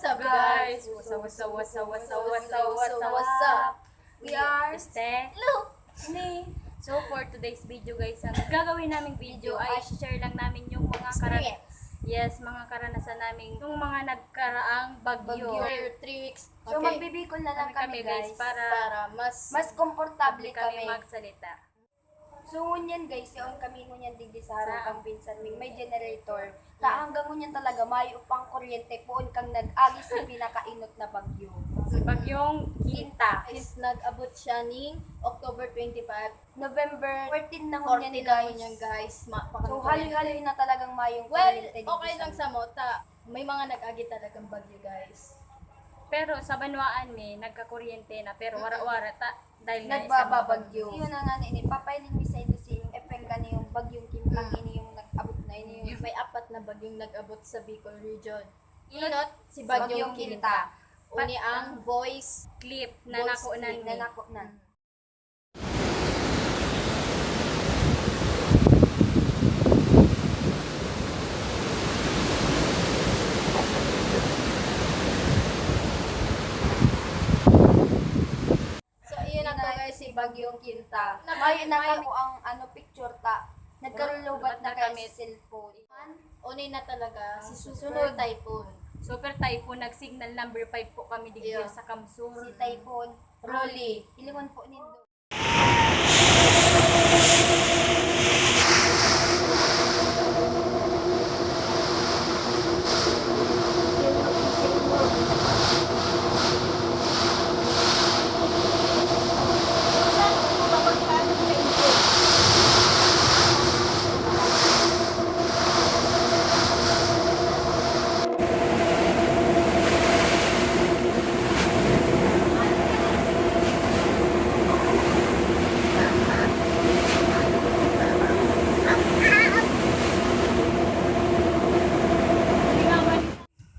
What's up, guys? What's up? We are Look! So for today's video guys, ang gagawin naming video ay share lang namin yung mga mga karanasan namin yung mga nagkaraang bagyo. 3 weeks. So magbibikol na lang kami guys para mas komportable kami kami. magsalita. So ngunyan guys, yung kami ngunyan digdi sa harong kang pinsan may generator. Ta hanggang ngunyan talaga may upang kuryente poon kang nag-agi sa pinakainot na bagyo. Bagyong Quinta. Is nag-abot siya ni October 25. November 14 na 14 ngunyan ni na guys. yun guys. So haloy-haloy na talagang mayong Well, kuryente dito okay lang sa mota. May mga nag-agi talagang bagyo, guys. Pero sa Banwaan nagka-kuryente na pero wara-wara dahil nga nagbababagyo. Yun na nga ni papailin mi sa ito si yung effect kani yung bagyong Quinta ini yung nag-abot na ini yung May 4 na bagyong nag-abot sa Bicol region. Inot si Bagyong Quinta. Quinta. Uni ang voice clip na Voice nakunan clip ni. nanako na. So, iyon na to guys, si Bagyong Quinta. May nakako ang picture ta. Nagkarulobat na kami sa cellphone. Uni na talaga si Susunod. Super Typhoon. Super Typhoon, nag-signal number 5 po kami dito Yeah. sa Kamsur. Si Typhoon Rolly. Ilingon po nindo.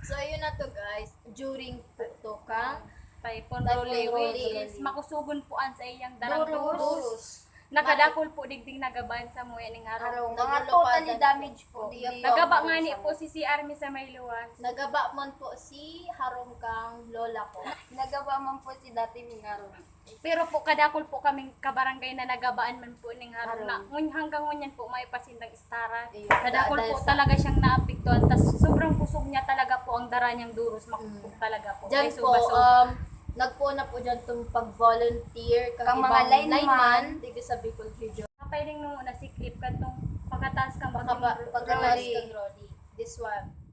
So, ayun na to guys. During to kang Typhoon Typhoon Rolly, Rolly. which is makusugon po an sa iyang darang Durus. durus. Nakadakol po digding nagaban sa muya ning araw. Araw, mga totally damage po. Di- Nagaba nga ni po si Army sa may luwas. Nagaba man po si Harong kang lola ko. Nagawa man po si dati ng araw. Pero po kadakol po kaming kabarangay na nagabaan man po ning araw Araw. na hanggang ngunyan po may pasindang istara. Ayun. Kadakol Dahil po sa- talaga siyang naapektuhan. Tas sobrang kusog niya talaga po ang dara niyang durus. Makupog talaga po. Diyan May po, suba-suba. nagpo na po dyan itong pag-volunteer Kang mga lineman. dito sa Bicol region. Kapaling nung una si Clip katong pagkataas kang Pagkakas Rolly. kang Rolly. This one.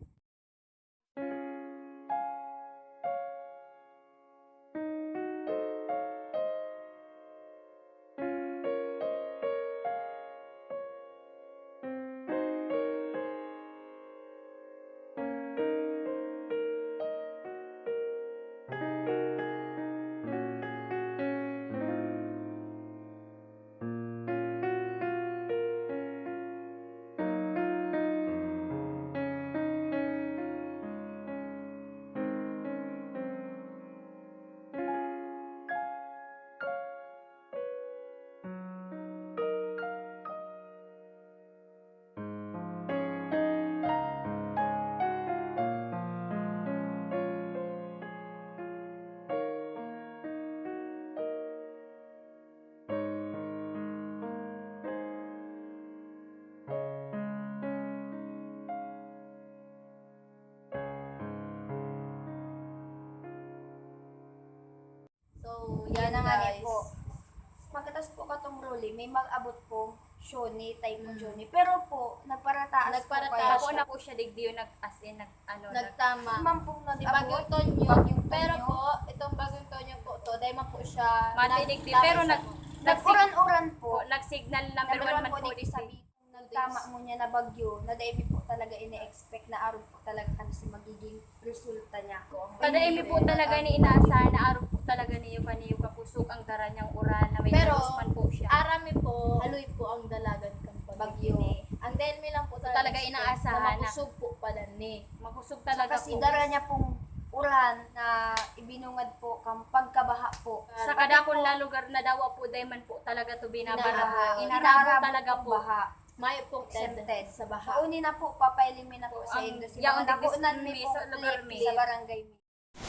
So, Yan yan na nga guys. ni po. Pagkatas po katong Rolly, may mag-abot po Shoni, Typhoon Shoni. Pero po, nagparataas Nagparataas po Ako kaya na po siya digdiyo nag-as in Nagtama. Imam pong Di nag-abot. Bagyong Tonyo. Bagyong Pero Tonyo. po, itong Bagyong Tonyo po to, dahil man po siya matidigdi. nagtama Pero sa- Nag-uran-uran po. nag-signal number 1 Number one man po po dito sa dito. Nagtama mo niya na bagyo, na dahil po talaga ine-expect na araw po talaga ano si magiging resulta niya. Kada imi po talaga ni inaasahan na araw po talaga niyo kaniyo kapusok ang dara niyang uran na may Pero, durus man po siya. Arami po, haloy po ang dalagan kang Bagyo. Ang dahil mi lang po Talaga expect inaasahan na na. makusog po pala ni. Makusog talaga Kasi po. dara niya pong uran na ibinungad po kang pagkabaha po. Sa kadakon na lugar na dawa po dahil man po talaga to binabara. Inaarabo. Inarabo talaga po. Baha. May pong Accepted. tendency sa baha. Kauni na po, papailimin na po sa Ang Indo. yaon Nakuunan digdis mi mi po sa lugar mi. sa barangay mi. Yan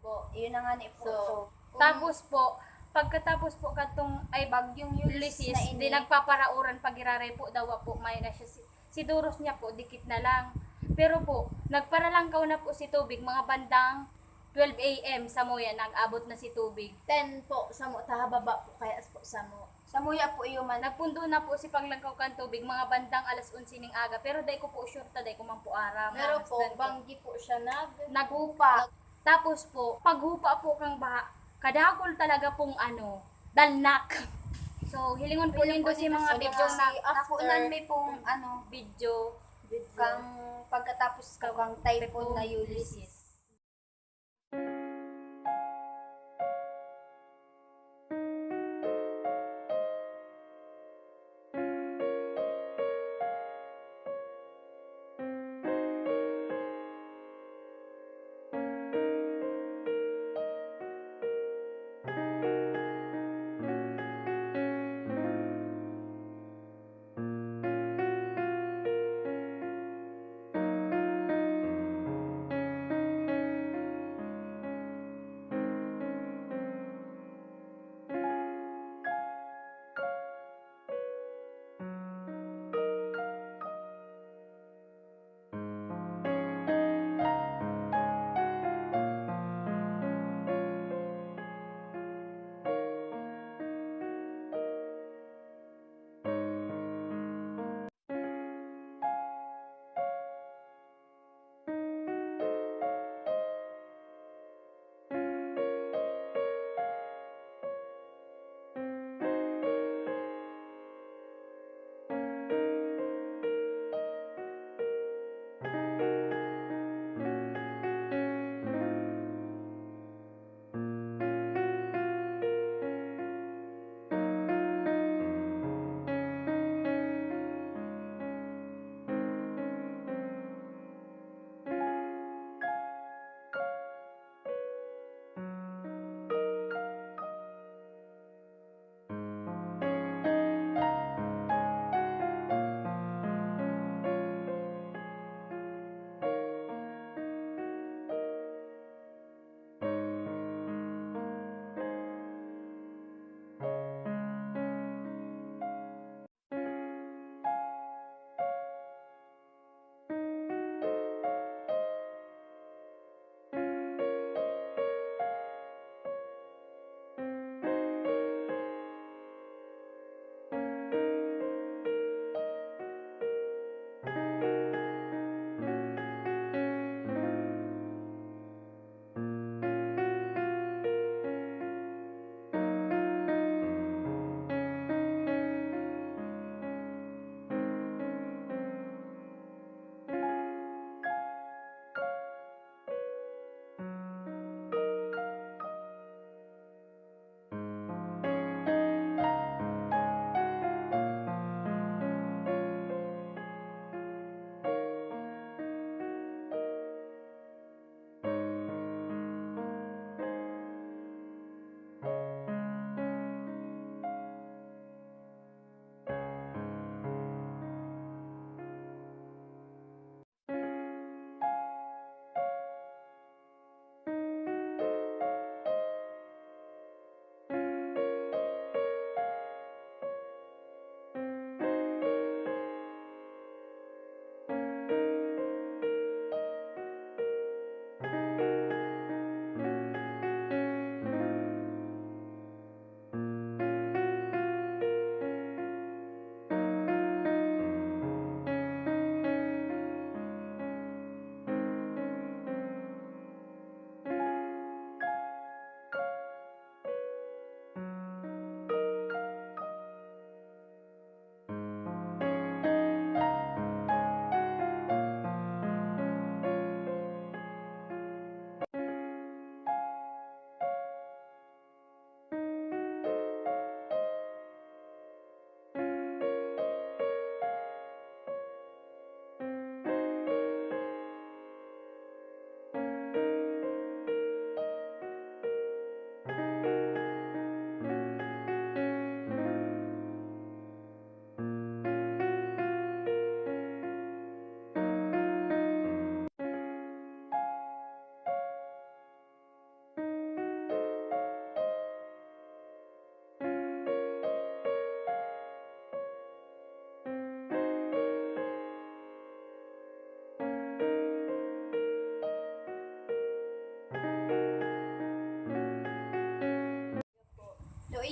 po. Yun na nga ni po. So, So, Tapos po, pagkatapos po katong ay bagyong Ulysses, na di nagpaparauran pag iraray po daw po may na siya si Duros niya po dikit na lang. Pero po, nagparalangkaw na po si tubig mga bandang 12 AM sa Moya nag-abot na si tubig. 10 po sa mo, tahababa po kaya po sa mo. Sa muya po yuman. Nagpundo na po si paglangkaw kan tubig mga bandang alas 11 ning aga pero day ko po sure ta day ko man po aram. Pero po, Masdan ko. banggi po siya Naghupa. Tapos po, paghupa po kang baha, kadakol talaga pong dalnak. So, hilingon po nindo si mga video na nakunan may pong video kang pagkatapos kang typhoon na Ulysses.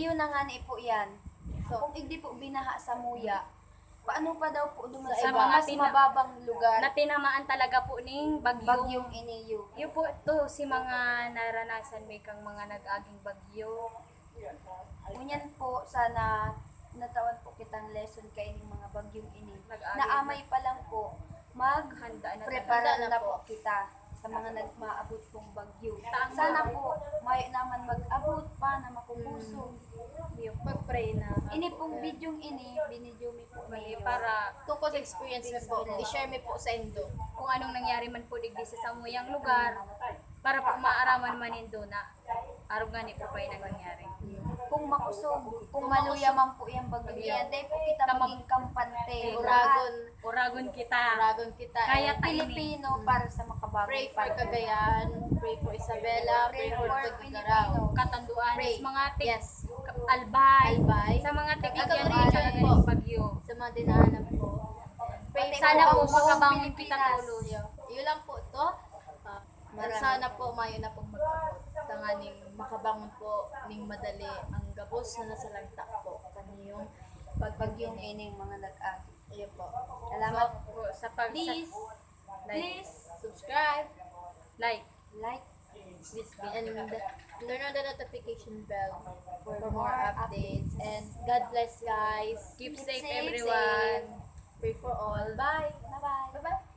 Iyo na nga ni po yan. So, Kung hindi po binaha sa muya, paano pa daw po dumaan Sa sa iba, mas mababang lugar? Na tinamaan talaga po ning bagyo. Bagyong iniyo. Yun po to si mga naranasan may kang mga nag-aging bagyo. Ngunyan po, sana natawan po kitang lesson kay ng mga bagyong ini. Nag-agi Naamay pa lang po, Handa na prepara Handa na na po. po kita sa mga nagmaabot pong bagyo. Tama. Sana po, may naman mag-abot pa na makupuso. mag-pray na. Ini pong bidyong ini, binidyo mi po Mali, niyo. para Tungkol sa experience mo po, i-share mo po sa Indo. kung anong nangyari man po digdi sa samuyang lugar, para po maaraman man indo na araw nga ni po pa yung nangyari. Kung makusog, kung maluya man po yung bagyo yan, dahil po kita maging kampante. Uragon, Uragon kita. uragon kita. Kaya And Pilipino para sa makabagong pray for Cagayan, pray for Isabela, pray for Tugigaraw. Katanduan, Pray. sa mga tig Yes. Albay, Albay. sa mga tig Ikaw Agyan region region po. ng bagyo. Sa mga dinahanap po. Pray Sana po buong makabangon kita Pilipinas. tulos. Yun lang po to. Sana po mayo na pong mag-abot. Tanganing makabangon po ning madali ang gabos na nasa lagta po. Kaniyong Bagyong ining mga nag-agi. Ayun po. Salamat. Po, sa pag Please, like, subscribe. like. Like, And turn on the notification bell for more updates. And God bless guys. Keep Keep safe safe, everyone. Pray for all. Bye. bye-bye. Bye-bye.